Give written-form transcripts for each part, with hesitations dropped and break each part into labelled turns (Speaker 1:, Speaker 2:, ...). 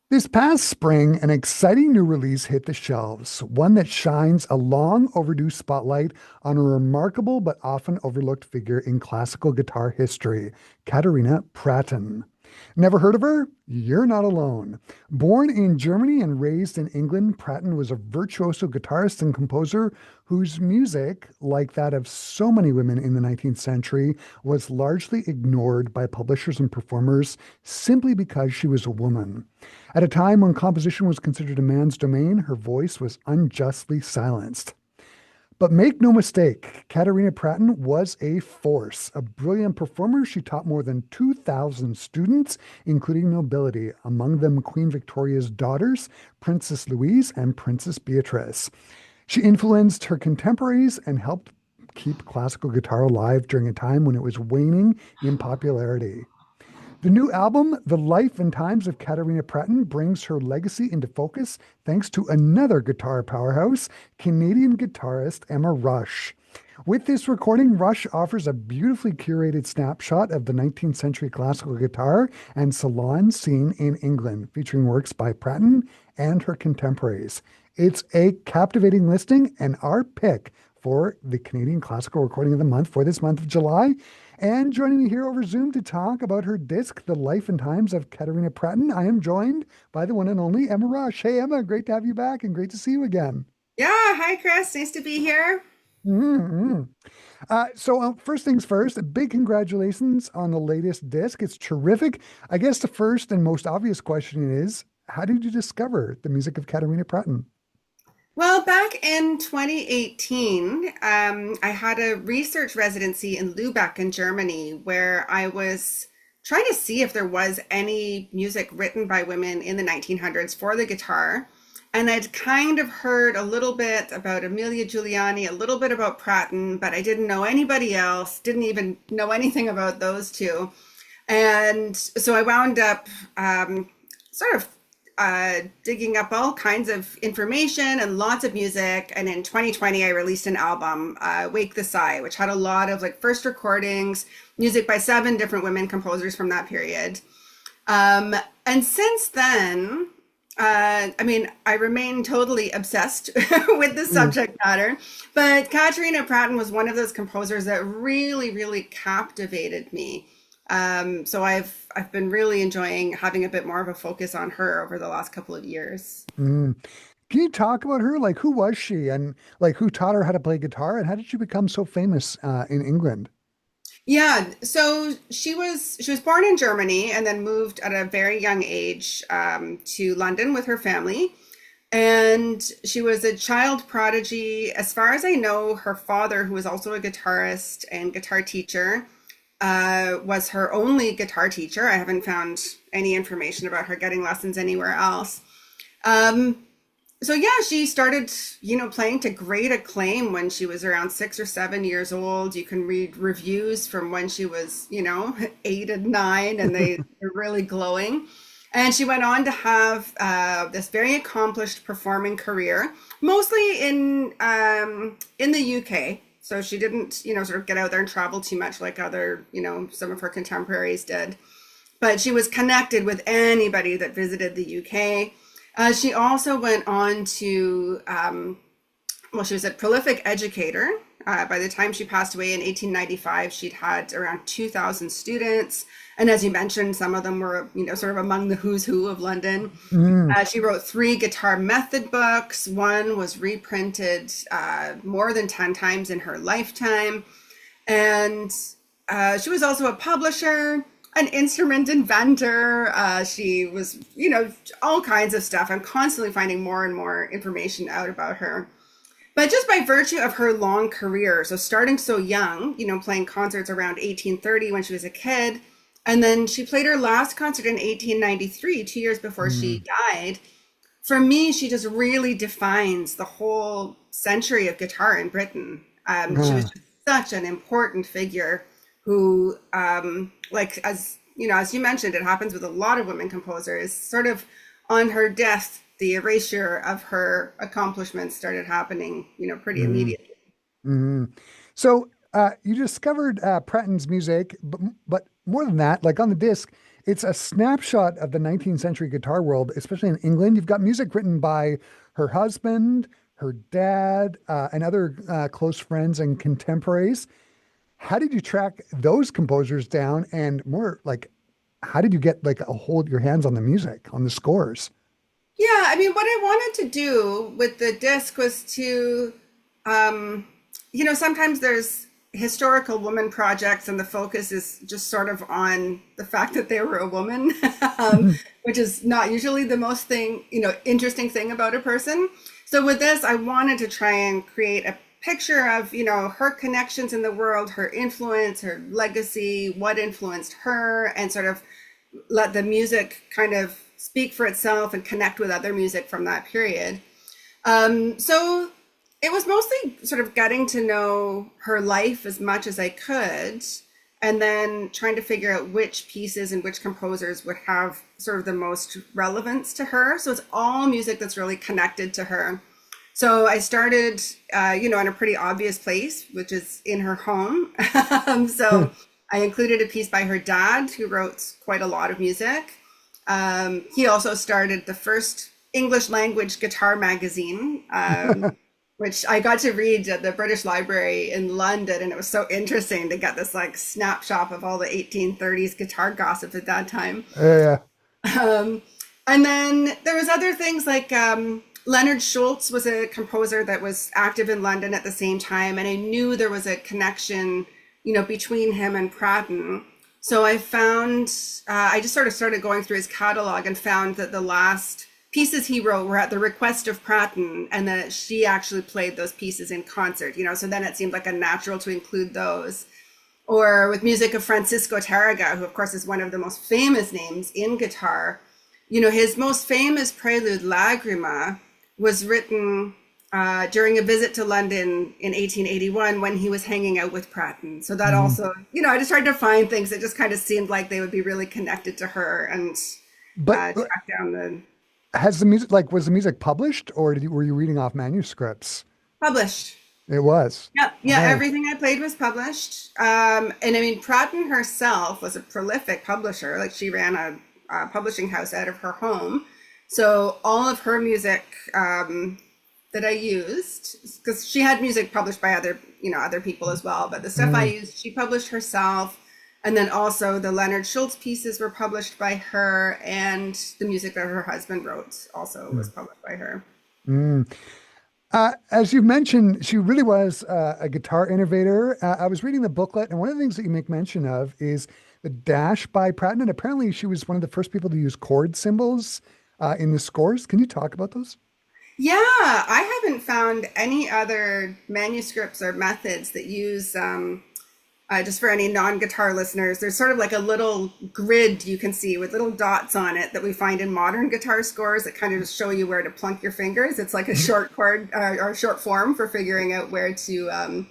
Speaker 1: This past spring, an exciting new release hit the shelves, one that shines a long overdue spotlight on a remarkable but often overlooked figure in classical guitar history, Catharina Pratten. Never heard of her? You're not alone. Born in Germany and raised in England, Pratten was a virtuoso guitarist and composer whose music, like that of so many women in the 19th century, was largely ignored by publishers and performers simply because she was a woman. At a time when composition was considered a man's domain, her voice was unjustly silenced. But make no mistake, Catharina Pratten was a force. A brilliant performer, she taught more than 2,000 students, including nobility, among them Queen Victoria's daughters, Princess Louise and Princess Beatrice. She influenced her contemporaries and helped keep classical guitar alive during a time when it was waning in popularity. The new album, The Life and Times of Catharina Pratten, brings her legacy into focus thanks to another guitar powerhouse, Canadian guitarist Emma Rush. With this recording, Rush offers a beautifully curated snapshot of the 19th century classical guitar and salon scene in England, featuring works by Pratten and her contemporaries. It's a captivating listing and our pick for the Canadian Classical Recording of the Month for this month of July. And joining me here over Zoom to talk about her disc, The Life and Times of Catharina Pratten, I am joined by the one and only Emma Rush. Hey, Emma, great to have you back and great to see you again.
Speaker 2: Yeah, hi Chris, nice to be here.
Speaker 1: Mm-hmm. First things first, big congratulations on the latest disc. It's terrific. I guess the first and most obvious question is, how did you discover the music of Catharina Pratten?
Speaker 2: Well, back in 2018, I had a research residency in Lübeck in Germany where I was trying to see if there was any music written by women in the 1900s for the guitar. And I'd kind of heard a little bit about Amelia Giuliani, a little bit about Pratten, but I didn't know anybody else, didn't even know anything about those two. And so I wound up sort of digging up all kinds of information and lots of music. And in 2020, I released an album, Wake the Sigh, which had a lot of like first recordings, music by seven different women composers from that period. And since then, I remain totally obsessed with the
Speaker 1: Mm,
Speaker 2: subject matter, but Katerina Pratten was one of those composers that really, really captivated me. So I've been really enjoying having a bit more of a focus on her over the last couple of years.
Speaker 1: mm. Can you talk about her? Like, who was she and like who taught her how to play guitar and how did she become so famous in England?
Speaker 2: Yeah, so she was born in Germany and then moved at a very young age to London with her family. And she was a child prodigy. As far as I know, her father, who was also a guitarist and guitar teacher, was her only guitar teacher. I haven't found any information about her getting lessons anywhere else. Um, so yeah, she started, playing to great acclaim when she was around 6 or 7 years old. You can read reviews from when she was, 8 and 9, and they're really glowing. And she went on to have this very accomplished performing career, mostly in the UK. So she didn't, sort of get out there and travel too much like other, some of her contemporaries did. But she was connected with anybody that visited the UK. She also went on to, she was a prolific educator. By the time she passed away in 1895, she'd had around 2,000 students. And as you mentioned, some of them were, sort of among the who's who of London.
Speaker 1: Mm,
Speaker 2: She wrote three guitar method books. One was reprinted more than 10 times in her lifetime. And she was also a publisher, an instrument inventor. She was, all kinds of stuff. I'm constantly finding more and more information out about her. But just by virtue of her long career, so starting so young, playing concerts around 1830 when she was a kid, and then she played her last concert in 1893, 2 years before
Speaker 1: mm,
Speaker 2: she died. For me, she just really defines the whole century of guitar in Britain. She was
Speaker 1: uh,
Speaker 2: just such an important figure who, like as you mentioned, it happens with a lot of women composers. Sort of on her death, the erasure of her accomplishments started happening, pretty
Speaker 1: mm,
Speaker 2: immediately.
Speaker 1: mm. You discovered Pratten's music, but more than that, like on the disc, it's a snapshot of the 19th century guitar world, especially in England. You've got music written by her husband, her dad, and other close friends and contemporaries. How did you track those composers down? And more like, how did you get like a hold your hands on the music, on the scores?
Speaker 2: Yeah, I mean, what I wanted to do with the disc was to, sometimes there's historical woman projects and the focus is just sort of on the fact that they were a woman, which is not usually the most interesting thing about a person. So with this, I wanted to try and create a picture of, her connections in the world, her influence, her legacy, what influenced her, and sort of let the music kind of speak for itself and connect with other music from that period. So it was mostly sort of getting to know her life as much as I could, and then trying to figure out which pieces and which composers would have sort of the most relevance to her. So it's all music that's really connected to her. So I started, in a pretty obvious place, which is in her home. So I included a piece by her dad, who wrote quite a lot of music. He also started the first English language guitar magazine, which I got to read at the British Library in London. And it was so interesting to get this like snapshot of all the 1830s guitar gossip at that time.
Speaker 1: Yeah.
Speaker 2: And then there was other things like Leonard Schultz was a composer that was active in London at the same time. And I knew there was a connection, between him and Pratten. So I found, I just sort of started going through his catalog and found that the last pieces he wrote were at the request of Pratten, and that she actually played those pieces in concert, so then it seemed like a natural to include those. Or with music of Francisco Tárrega, who of course is one of the most famous names in guitar. His most famous prelude, Lagrima, was written during a visit to London in 1881 when he was hanging out with Pratten. So that also, I just tried to find things that just kind of seemed like they would be really connected to her, and
Speaker 1: But
Speaker 2: track down the
Speaker 1: has the music, like, was the music published, or were you reading off manuscripts?
Speaker 2: published.
Speaker 1: It was.
Speaker 2: Yeah,
Speaker 1: Nice.
Speaker 2: everything I played was published. And I mean, Pratten herself was a prolific publisher. Like, she ran a publishing house out of her home. So all of her music that I used, because she had music published by other people as well, but the stuff I used, she published herself. And then also the Leonard Schultz pieces were published by her, and the music that her husband wrote also was published by her.
Speaker 1: Mm. As you mentioned, she really was a guitar innovator. I was reading the booklet, and one of the things that you make mention of is the dash by Pratten. And apparently, she was one of the first people to use chord symbols in the scores. Can you talk about those?
Speaker 2: Yeah, I haven't found any other manuscripts or methods that use, just for any non-guitar listeners, there's sort of like a little grid you can see with little dots on it that we find in modern guitar scores that kind of just show you where to plunk your fingers. It's like a short chord or short form for figuring out where to,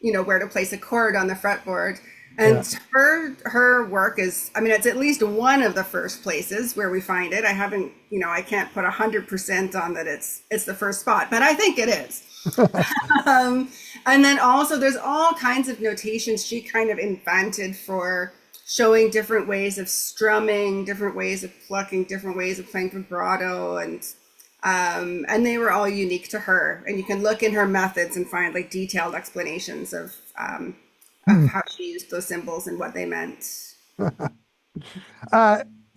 Speaker 2: where to place a chord on the fretboard. And her work is, I mean, it's at least one of the first places where we find it. I haven't, I can't put 100% on that it's the first spot, but I think it is. And then also there's all kinds of notations she kind of invented for showing different ways of strumming, different ways of plucking, different ways of playing vibrato, and they were all unique to her. And you can look in her methods and find like detailed explanations of how she used those symbols and what they meant.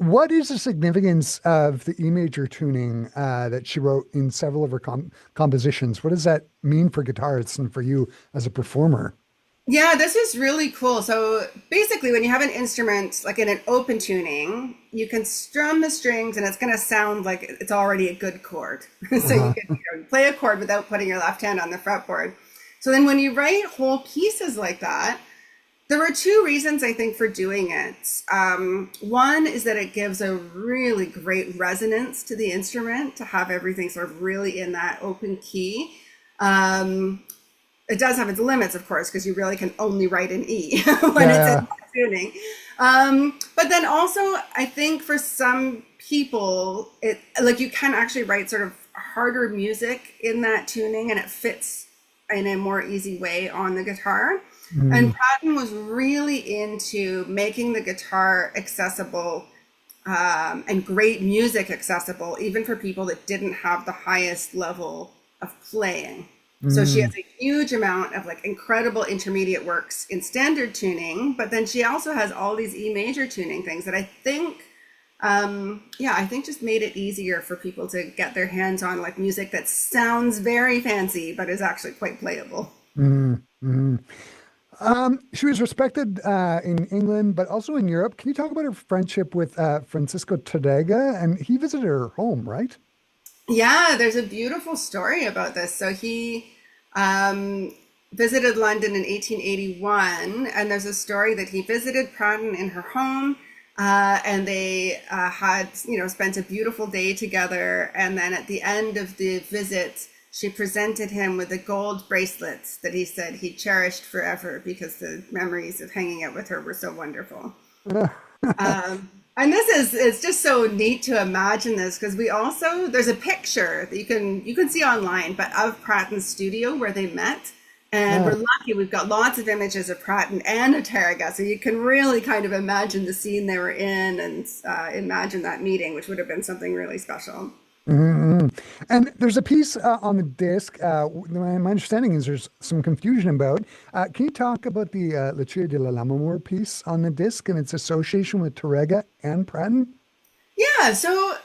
Speaker 1: What is the significance of the E major tuning that she wrote in several of her compositions? What does that mean for guitarists and for you as a performer?
Speaker 2: Yeah, this is really cool. So basically, when you have an instrument like in an open tuning, you can strum the strings and it's going to sound like it's already a good chord. So you can play a chord without putting your left hand on the fretboard. So then when you write whole pieces like that, there were two reasons, I think, for doing it. One is that it gives a really great resonance to the instrument to have everything sort of really in that open key. It does have its limits, of course, because you really can only write an E when it's in tuning. But then also, I think for some people, you can actually write sort of harder music in that tuning, and it fits in a more easy way on the guitar. And Pratten was really into making the guitar accessible and great music accessible, even for people that didn't have the highest level of playing. So she has
Speaker 1: Mm.
Speaker 2: a huge amount of like incredible intermediate works in standard tuning, but then she also has all these E major tuning things that I think, yeah, I think just made it easier for people to get their hands on like music that sounds very fancy, but is actually quite playable.
Speaker 1: Mm. Mm. She was respected in England, but also in Europe. Can you talk about her friendship with Francisco Tadega? And he visited her home, right?
Speaker 2: Yeah, there's a beautiful story about this. So he um, visited London in 1881, and there's a story that he visited Pratten in her home, and they had, spent a beautiful day together. And then at the end of the visit, she presented him with a gold bracelet that he said he cherished forever because the memories of hanging out with her were so wonderful. And this is it's just so neat to imagine this because we also there's a picture that you can see online, but of Pratten's studio where they met. And we're
Speaker 1: Ah.
Speaker 2: lucky we've got lots of images of Pratten and of Tarraga, so you can really kind of imagine the scene they were in and imagine that meeting, which would have been something really special.
Speaker 1: Mhm. And there's a piece on the disc. My understanding is there's some confusion about. Can you talk about the Lucia de la Lammermoor piece on the disc and its association with Torrega and Pratton?
Speaker 2: Yeah, so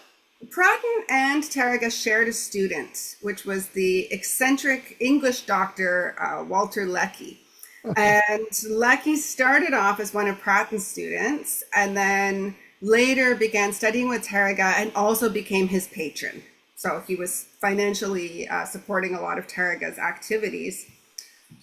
Speaker 2: Pratten and Tarraga shared a student, which was the eccentric English doctor Walter Lecky. And Lecky started off as one of Pratten's students and then later began studying with Tarraga and also became his patron. So he was financially supporting a lot of Tarraga's activities.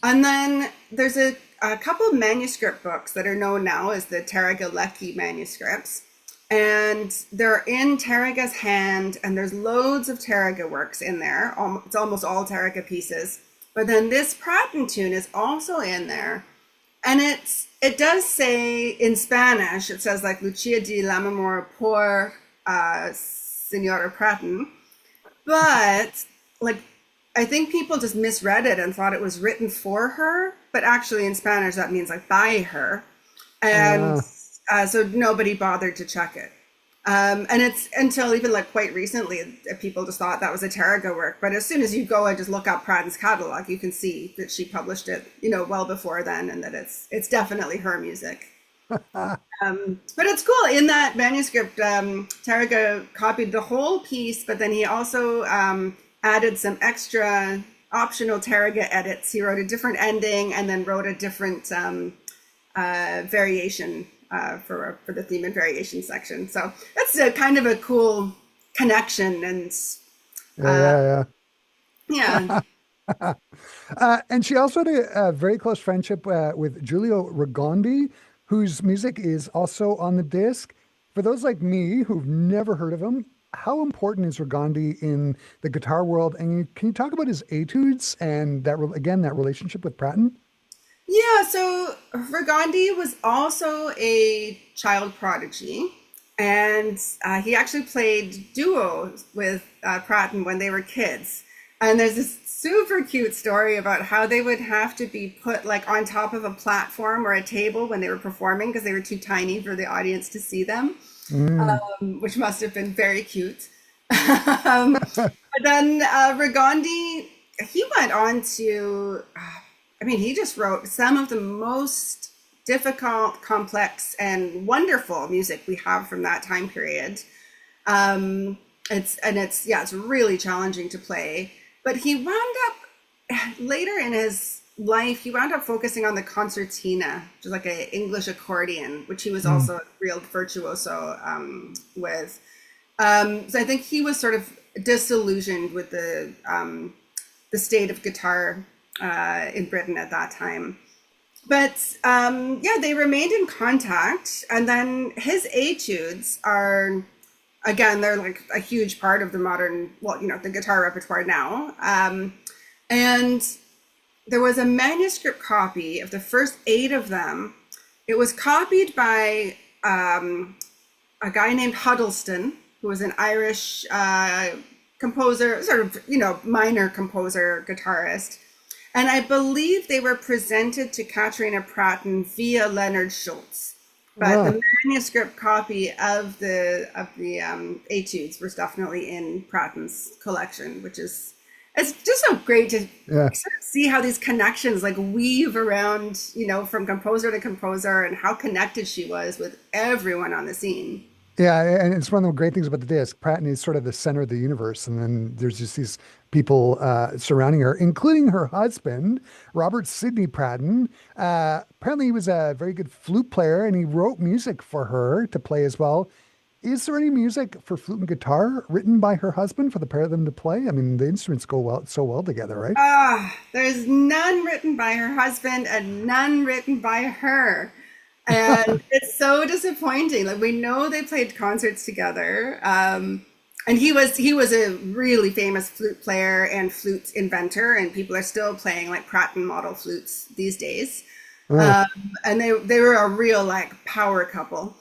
Speaker 2: And then there's a couple of manuscript books that are known now as the Tarraga Lecky manuscripts. And they're in Tarraga's hand, and there's loads of Tarraga works in there. It's almost all Tarraga pieces. But then this Pratten tune is also in there. And it does say in Spanish, it says like Lucia di Lammermoor por Senora Pratten. But like I think people just misread it and thought it was written for her, but actually in Spanish that means like by her, and
Speaker 1: Uh,
Speaker 2: so nobody bothered to check it. And it's until even like quite recently, people just thought that was a Tarraga work. But as soon as you go and just look up Pratten's catalog, you can see that she published it, well before then, and that it's definitely her music. But it's cool. In that manuscript, Tarraga copied the whole piece, but then he also added some extra optional Tarraga edits. He wrote a different ending and then wrote a different variation for the theme and variation section. So that's a kind of a cool connection, and uh,
Speaker 1: yeah,
Speaker 2: yeah.
Speaker 1: yeah. And she also had a very close friendship with Giulio Rogondi, whose music is also on the disc. For those like me who've never heard of him, how important is Rogondi in the guitar world? And can you talk about his etudes and again, that relationship with Pratton?
Speaker 2: Yeah, so Vergandi was also a child prodigy, and he actually played duos with Pratten when they were kids. And there's this super cute story about how they would have to be put like on top of a platform or a table when they were performing because they were too tiny for the audience to see them,
Speaker 1: Mm.
Speaker 2: which must have been very cute. But then Rigondi, he went on to, I mean, he just wrote some of the most difficult, complex, and wonderful music we have from that time period. It's really challenging to play. But he wound up later in his life, he wound up focusing on the concertina, which is like an English accordion, which he was
Speaker 1: Mm.
Speaker 2: also a real virtuoso with. So I think he was sort of disillusioned with the state of guitar in Britain at that time. But yeah, they remained in contact, and then his etudes are again they're like a huge part of the modern, well, the guitar repertoire now. And there was a manuscript copy of the first eight of them. It was copied by a guy named Huddleston, who was an Irish composer, sort of, minor composer, guitarist. And I believe they were presented to Catharina Pratten via Leonard Schultz. but
Speaker 1: Ah,
Speaker 2: the manuscript copy of the etudes was definitely in Pratten's collection, which is it's just so great to
Speaker 1: yeah.
Speaker 2: sort of see how these connections like weave around, from composer to composer and how connected she was with everyone on the scene.
Speaker 1: Yeah, and it's one of the great things about the disc. Pratt is sort of the center of the universe, and then there's just these people surrounding her, including her husband, Robert Sidney Pratten. Apparently, he was a very good flute player, and he wrote music for her to play as well. Is there any music for flute and guitar written by her husband for the pair of them to play? I mean, the instruments go well so well together, right?
Speaker 2: Ah, there's none written by her husband and none written by her. And it's so disappointing. Like we know they played concerts together. And he was a really famous flute player and flute inventor, and people are still playing like Pratten model flutes these days.
Speaker 1: Uh,
Speaker 2: Um, and they were a real like power couple.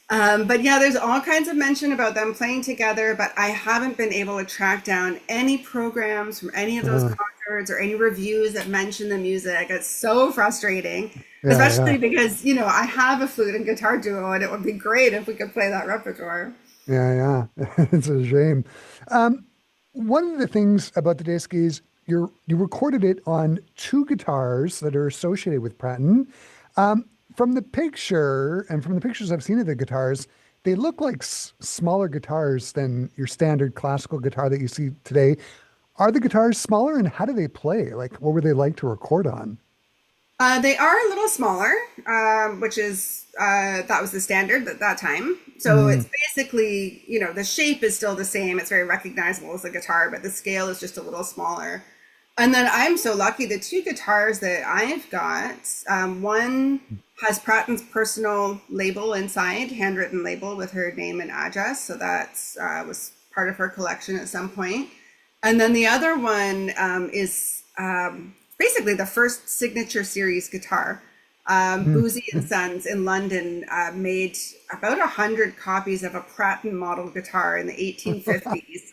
Speaker 2: But yeah, there's all kinds of mention about them playing together, but I haven't been able to track down any programs from any of those
Speaker 1: uh,
Speaker 2: concerts or any reviews that mention the music. It's so frustrating,
Speaker 1: yeah,
Speaker 2: especially
Speaker 1: yeah.
Speaker 2: because, I have a flute and guitar duo, and it would be great if we could play that repertoire.
Speaker 1: Yeah, yeah. It's a shame. Um, One of the things about the disc is you recorded it on two guitars that are associated with Pratton. From the picture and from the pictures I've seen of the guitars, they look like smaller guitars than your standard classical guitar that you see today. Are the guitars smaller and how do they play? Like, what were they like to record on?
Speaker 2: They are a little smaller, which is that was the standard at that time. So
Speaker 1: Mm,
Speaker 2: it's basically, the shape is still the same. It's very recognizable as a guitar, but the scale is just a little smaller. And then I'm so lucky. The two guitars that I've got, one has Pratten's personal label inside, handwritten label with her name and address. So that was part of her collection at some point. And then the other one is basically the first signature series guitar.
Speaker 1: mm.
Speaker 2: Boozy and Sons in London made about 100 copies of a Pratten model guitar in the 1850s.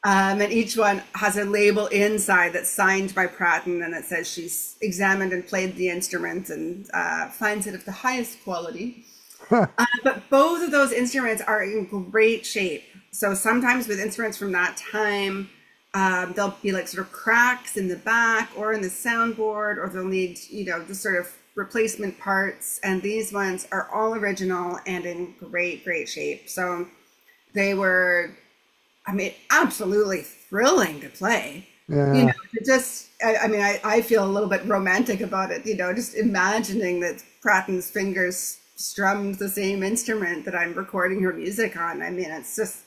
Speaker 2: And each one has a label inside that's signed by Pratten, and it says she's examined and played the instrument and finds it of the highest quality. But both of those instruments are in great shape. So sometimes with instruments from that time, there'll be like sort of cracks in the back or in the soundboard, or they'll need, the sort of replacement parts. And these ones are all original and in great, great shape. So they were, I mean, absolutely thrilling to play.
Speaker 1: Yeah.
Speaker 2: To just, I mean, I feel a little bit romantic about it, just imagining that Pratten's fingers strummed the same instrument that I'm recording her music on. I mean, it's just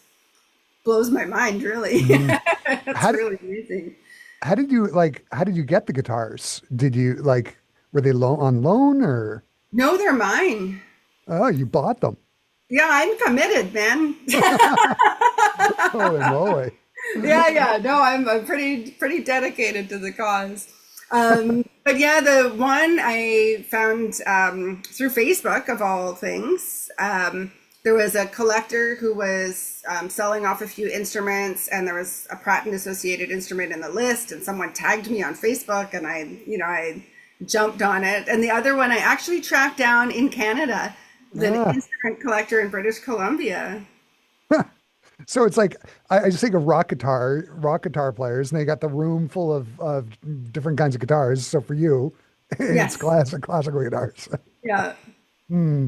Speaker 2: blows my mind, really.
Speaker 1: Mm.
Speaker 2: It's
Speaker 1: How did,
Speaker 2: really amazing.
Speaker 1: how did you get the guitars? Did you like were they on loan or
Speaker 2: No, they're mine.
Speaker 1: oh you bought them?
Speaker 2: Yeah, I'm committed, man.
Speaker 1: Holy moly.
Speaker 2: Yeah. No, I'm pretty dedicated to the cause. But yeah, the one I found through Facebook of all things. There was a collector who was selling off a few instruments, and there was a Pratt associated instrument in the list, and someone tagged me on Facebook, and I jumped on it. And the other one I actually tracked down in Canada, the
Speaker 1: Ah.
Speaker 2: instrument collector in British Columbia.
Speaker 1: So it's like I just think of rock guitar players, and they got the room full of different kinds of guitars. So for you, it's
Speaker 2: Yes.
Speaker 1: classical guitars.
Speaker 2: Yeah.
Speaker 1: Hmm.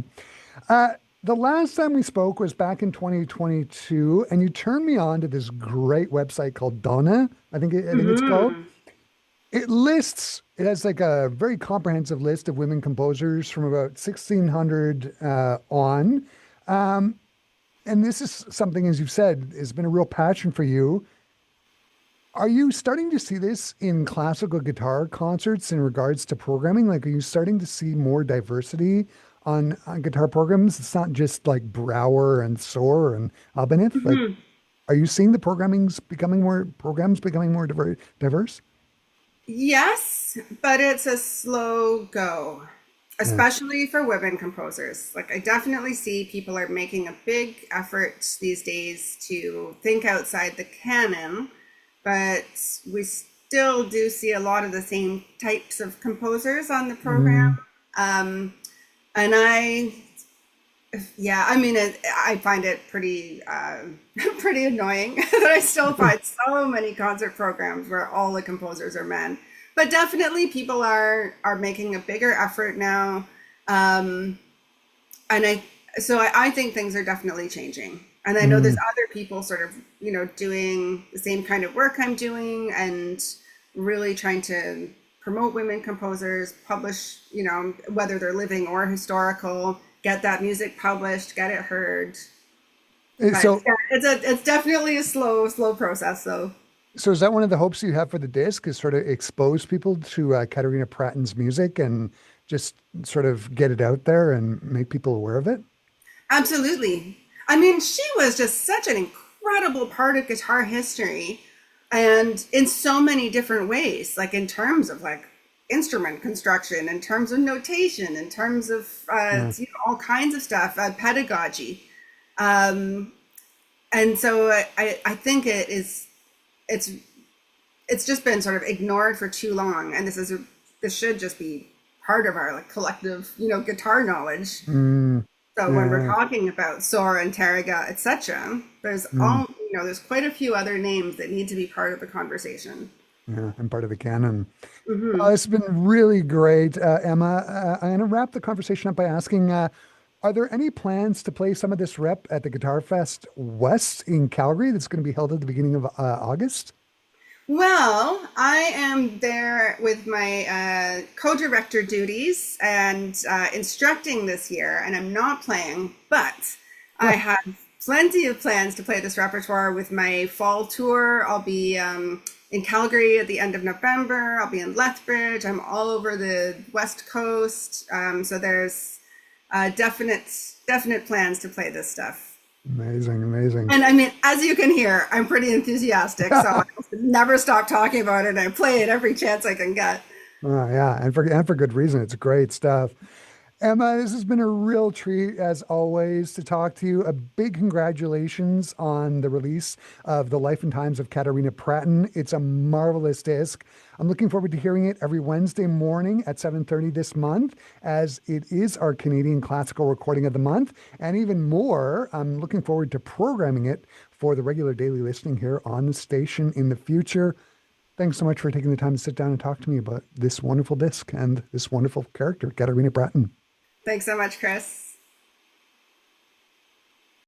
Speaker 1: Uh, the last time we spoke was back in 2022, and you turned me on to this great website called Donna. I think it's called.
Speaker 2: Hmm.
Speaker 1: It has like a very comprehensive list of women composers from about 1600 on. Um, and this is something, as you've said, has been a real passion for you. Are you starting to see this in classical guitar concerts in regards to programming? Like, are you starting to see more diversity on guitar programs? It's not just like Brower and Soar and Albanith. Like, are you seeing the programs becoming more diverse?
Speaker 2: Yes, but it's a slow go,
Speaker 1: Yeah.
Speaker 2: especially for women composers. Like, I definitely see people are making a big effort these days to think outside the canon, but we still do see a lot of the same types of composers on the program.
Speaker 1: Mm,
Speaker 2: Um, and Yeah, I mean, I find it pretty pretty annoying that I still find so many concert programs where all the composers are men. But definitely, people are making a bigger effort now, um, and I think things are definitely changing. And I know there's
Speaker 1: Mm.
Speaker 2: other people sort of doing the same kind of work I'm doing and really trying to promote women composers, publish whether they're living or historical, get that music published, get it heard. But
Speaker 1: So,
Speaker 2: yeah, it's definitely a slow process though.
Speaker 1: so is that one of the hopes you have for the disc, is sort of expose people to Katarina Pratten's music and just sort of get it out there and make people aware of it?
Speaker 2: Absolutely. I mean, she was just such an incredible part of guitar history and in so many different ways, like in terms of like instrument construction, in terms of notation, in terms of
Speaker 1: Yeah.
Speaker 2: all kinds of stuff, pedagogy. Um, and so I think it's it's just been sort of ignored for too long, and this should just be part of our like collective guitar knowledge.
Speaker 1: Mm,
Speaker 2: So when we're
Speaker 1: yeah.
Speaker 2: talking about Sora and Tarraga, etc.,
Speaker 1: Mm,
Speaker 2: there's quite a few other names that need to be part of the conversation.
Speaker 1: yeah. I'm part of the canon.
Speaker 2: Hmm.
Speaker 1: It's been really great, Emma. I'm going to wrap the conversation up by asking, are there any plans to play some of this rep at the Guitar Fest West in Calgary that's going to be held at the beginning of August?
Speaker 2: Well, I am there with my co-director duties and instructing this year, and I'm not playing, but I
Speaker 1: Huh,
Speaker 2: have plenty of plans to play this repertoire with my fall tour. I'll be in Calgary at the end of November. I'll be in Lethbridge. I'm all over the West Coast. So there's definite plans to play this stuff.
Speaker 1: amazing, amazing.
Speaker 2: And I mean, as you can hear, I'm pretty enthusiastic, so I never stop talking about it. I play it every chance I can get.
Speaker 1: Yeah, and for good reason. It's great stuff. Emma, this has been a real treat as always to talk to you. A big congratulations on the release of The Life and Times of Catharina Pratten. It's a marvelous disc. I'm looking forward to hearing it every Wednesday morning at 7:30 this month, as it is our Canadian classical recording of the month. And even more, I'm looking forward to programming it for the regular daily listening here on the station in the future. Thanks so much for taking the time to sit down and talk to me about this wonderful disc and this wonderful character, Katarina Pratten.
Speaker 2: Thanks so much, Chris.